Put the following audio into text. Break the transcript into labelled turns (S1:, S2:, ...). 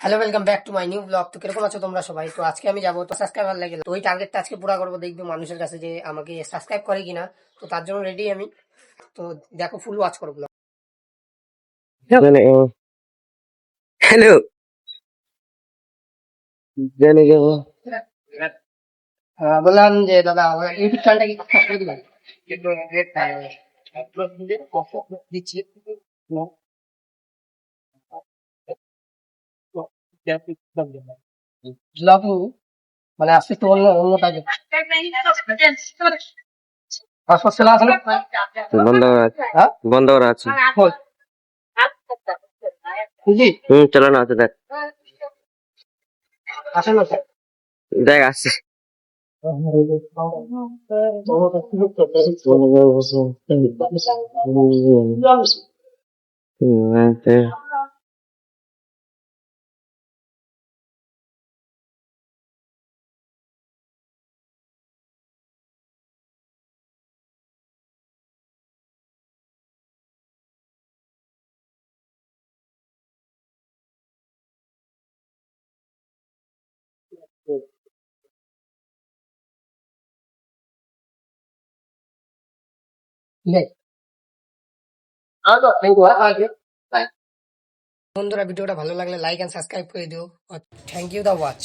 S1: Hello, welcome back to my new blog. তো কিরকম আছো তোমরা সবাই? তো আজকে আমি যাবো, তো সাবস্ক্রাইবার লাগে, তো ওই টার্গেটটা আজকে পুরো করবো, দেখবো মানুষের কাছে যে আমাকে সাবস্ক্রাইব করে কিনা। তো তার জন্য রেডি আমি। তো দেখো, ফুল ওয়াচ করো ব্লগ।
S2: মানে হ্যালো জানি যাবো।
S1: বললাম যে দাদা, আমার ইউটিউব চ্যানেলটা কি সাবস্ক্রাইব করে দিবেন? কিন্তু দিচ্ছি ব্লগ মানে আজকে তো অন্য টার্গেট পাসপোর্ট চলে আসলো।
S2: বন্ধ করা আছে,
S1: হ্যাঁ,
S2: বন্ধ করা আছে।
S1: বুঝলি?
S2: চলো না আছে, দেখ
S1: আসেন না স্যার।
S2: দেখ আসছে।
S1: বন্ধুরা, ভিডিওটা ভালো লাগলে লাইক এন্ড সাবস্ক্রাইব করে দিও। Thank you the watch.